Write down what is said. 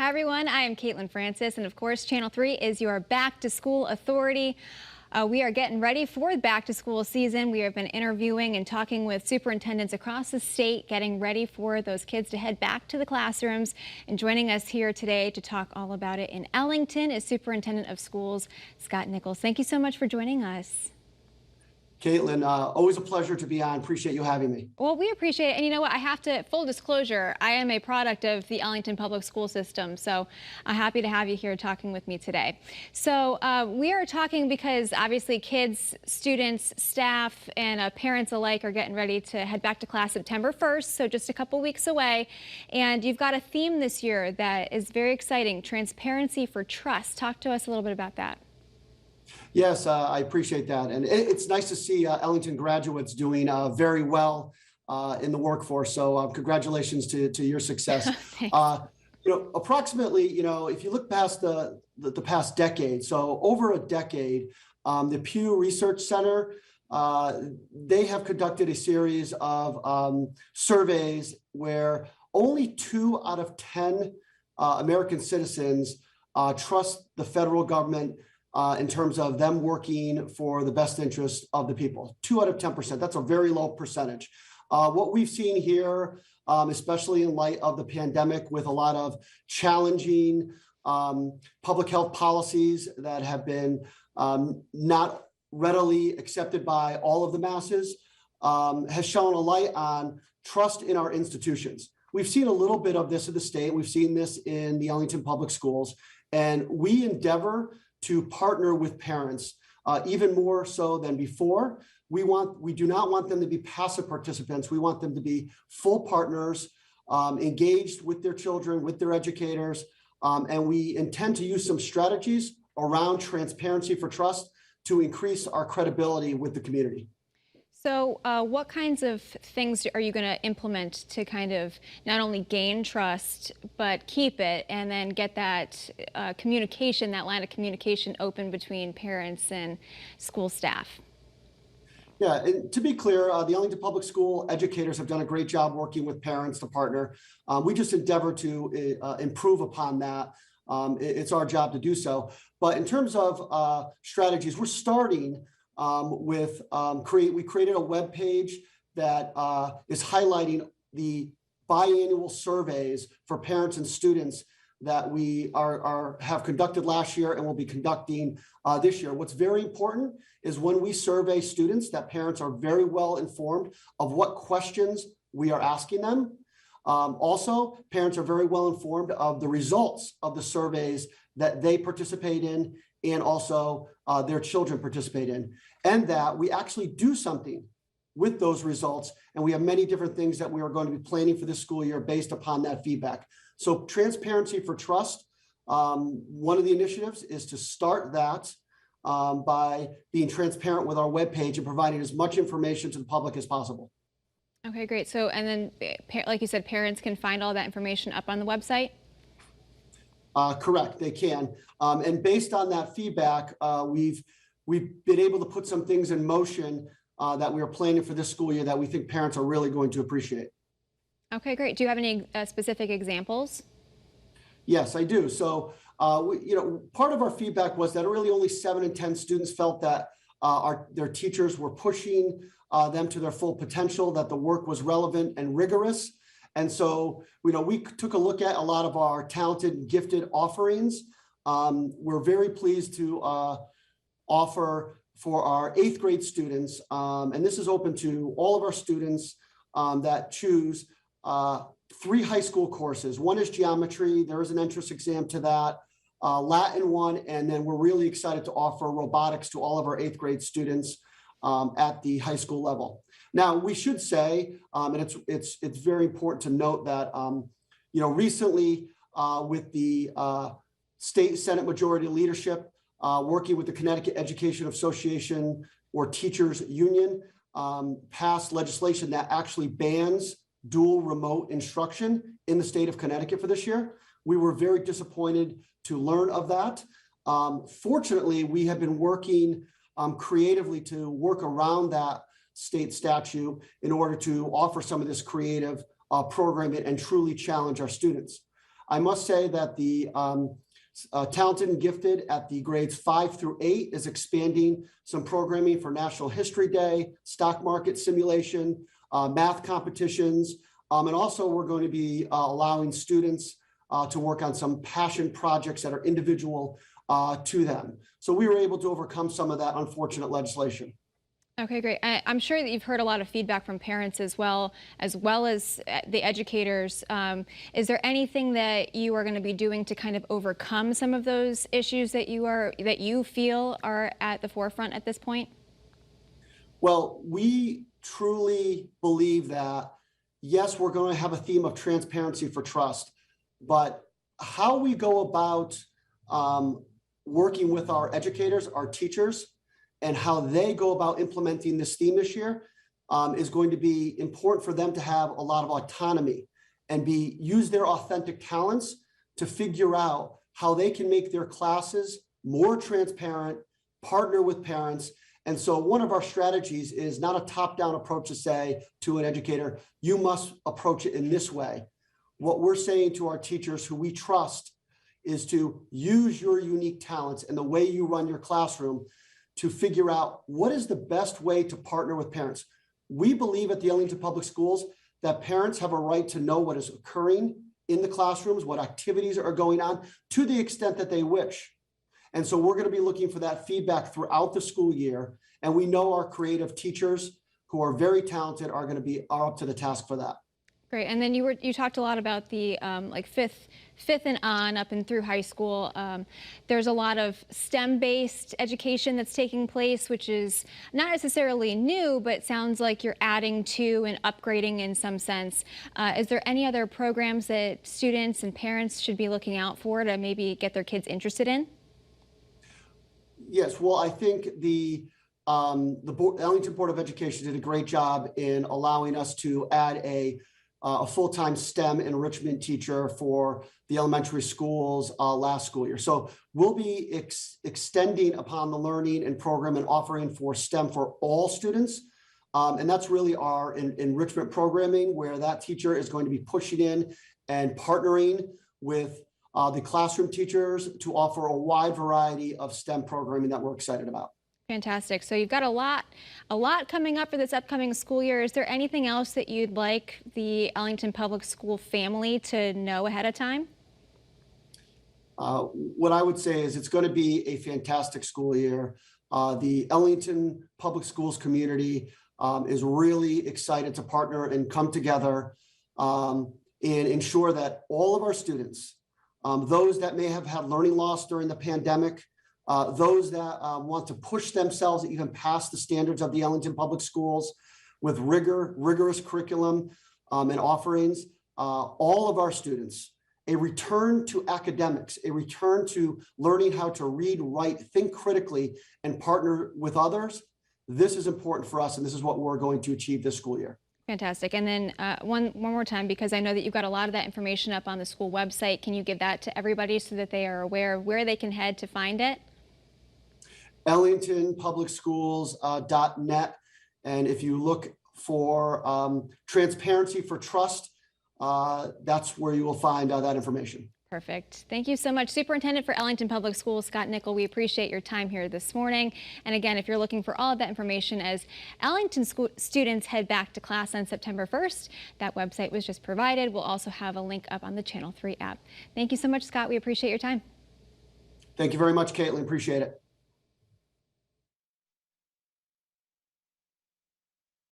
Hi everyone, I am Caitlin Francis, and of course Channel 3 is your back to school authority. We are getting ready for the back to school season. We have been interviewing and talking with superintendents across the state, getting ready for those kids to head back to the classrooms. And joining us here today to talk all about it in Ellington is Superintendent of Schools, Scott Nicol. Thank you so much for joining us. Caitlin, always a pleasure to be on. Appreciate you having me. Well, we appreciate it. And you know what? I have to, full disclosure, I am a product of the Ellington Public School system. So I'm happy to have you here talking with me today. So we are talking because obviously kids, students, staff, and parents alike are getting ready to head back to class September 1st. So just a couple weeks away. And you've got a theme this year that is very exciting, transparency for trust. Talk to us a little bit about that. Yes, I appreciate that. And it's nice to see Ellington graduates doing very well in the workforce. So congratulations to your success. Approximately, if you look past the past decade, so over a decade, the Pew Research Center, they have conducted a series of surveys where only 2 out of 10 American citizens trust the federal government in terms of them working for the best interest of the people. 2 out of 10%, that's a very low percentage. What we've seen here, especially in light of the pandemic with a lot of challenging public health policies that have been not readily accepted by all of the masses, has shown a light on trust in our institutions. We've seen a little bit of this in the state. We've seen this in the Ellington Public Schools, and we endeavor to partner with parents even more so than before. We do not want them to be passive participants. We want them to be full partners, engaged with their children, with their educators, and we intend to use some strategies around transparency for trust to increase our credibility with the community. So what kinds of things are you going to implement to kind of not only gain trust, but keep it and then get that communication, that line of communication open between parents and school staff? Yeah, and to be clear, the Ellington Public School educators have done a great job working with parents to partner. We just endeavor to improve upon that. It's our job to do so. But in terms of strategies, we're starting we created a web page that is highlighting the biannual surveys for parents and students that we have conducted last year and will be conducting this year. What's very important is when we survey students that parents are very well informed of what questions we are asking them. Also, parents are very well informed of the results of the surveys that they participate in and also their children participate in, and that we actually do something with those results. And we have many different things that we are going to be planning for this school year based upon that feedback. So transparency for trust, one of the initiatives is to start that by being transparent with our webpage and providing as much information to the public as possible. Okay, great. So, and then, like you said, parents can find all that information up on the website? Correct, they can. And based on that feedback, we've been able to put some things in motion that we are planning for this school year that we think parents are really going to appreciate. Okay, great. Do you have any specific examples? Yes, I do. So, part of our feedback was that really only 7 in 10 students felt that their teachers were pushing them to their full potential, that the work was relevant and rigorous. And so, we took a look at a lot of our talented and gifted offerings. We're very pleased to offer for our 8th grade students, and this is open to all of our students that choose 3 high school courses. One is geometry. There is an entrance exam to that, Latin 1, and then we're really excited to offer robotics to all of our 8th grade students at the high school level. Now, we should say, and it's very important to note that, recently with the state Senate Majority Leadership, working with the Connecticut Education Association or Teachers Union, passed legislation that actually bans dual remote instruction in the state of Connecticut for this year. We were very disappointed to learn of that. Fortunately, we have been working creatively to work around that state statute in order to offer some of this creative programming and truly challenge our students. I must say that the Talented and Gifted at the grades 5 through 8 is expanding some programming for National History Day, stock market simulation, math competitions, and also we're going to be allowing students to work on some passion projects that are individual to them. So we were able to overcome some of that unfortunate legislation. Okay, great. I'm sure that you've heard a lot of feedback from parents as well as the educators. Is there anything that you are going to be doing to kind of overcome some of those issues that you feel are at the forefront at this point? Well, we truly believe that, yes, we're going to have a theme of transparency for trust, but how we go about working with our educators, our teachers, and how they go about implementing this theme this year is going to be important for them to have a lot of autonomy and use their authentic talents to figure out how they can make their classes more transparent, partner with parents. And so one of our strategies is not a top-down approach to say to an educator, you must approach it in this way. What we're saying to our teachers who we trust is to use your unique talents and the way you run your classroom to figure out what is the best way to partner with parents. We believe at the Ellington Public Schools that parents have a right to know what is occurring in the classrooms, what activities are going on, to the extent that they wish. And so we're going to be looking for that feedback throughout the school year. And we know our creative teachers who are very talented are up to the task for that. Great. And then you talked a lot about the like fifth and on up and through high school. There's a lot of STEM-based education that's taking place, which is not necessarily new, but sounds like you're adding to and upgrading in some sense. Is there any other programs that students and parents should be looking out for to maybe get their kids interested in? Yes. Well, I think the Ellington Board of Education did a great job in allowing us to add a full-time STEM enrichment teacher for the elementary schools last school year. So we'll be extending upon the learning and program and offering for STEM for all students. And that's really our enrichment programming, where that teacher is going to be pushing in and partnering with the classroom teachers to offer a wide variety of STEM programming that we're excited about. Fantastic. So you've got a lot coming up for this upcoming school year. Is there anything else that you'd like the Ellington Public School family to know ahead of time? What I would say is it's going to be a fantastic school year. The Ellington Public Schools community is really excited to partner and come together and ensure that all of our students, those that may have had learning loss during the pandemic, those that want to push themselves even past the standards of the Ellington Public Schools with rigorous curriculum and offerings, all of our students, a return to academics, a return to learning how to read, write, think critically, and partner with others. This is important for us, and this is what we're going to achieve this school year. Fantastic. And then one more time, because I know that you've got a lot of that information up on the school website. Can you give that to everybody so that they are aware of where they can head to find it? EllingtonPublicSchools.net. And if you look for transparency for trust, that's where you will find that information. Perfect. Thank you so much, Superintendent for Ellington Public Schools, Scott Nicol. We appreciate your time here this morning. And again, if you're looking for all of that information as Ellington students head back to class on September 1st, that website was just provided. We'll also have a link up on the Channel 3 app. Thank you so much, Scott. We appreciate your time. Thank you very much, Caitlin. Appreciate it.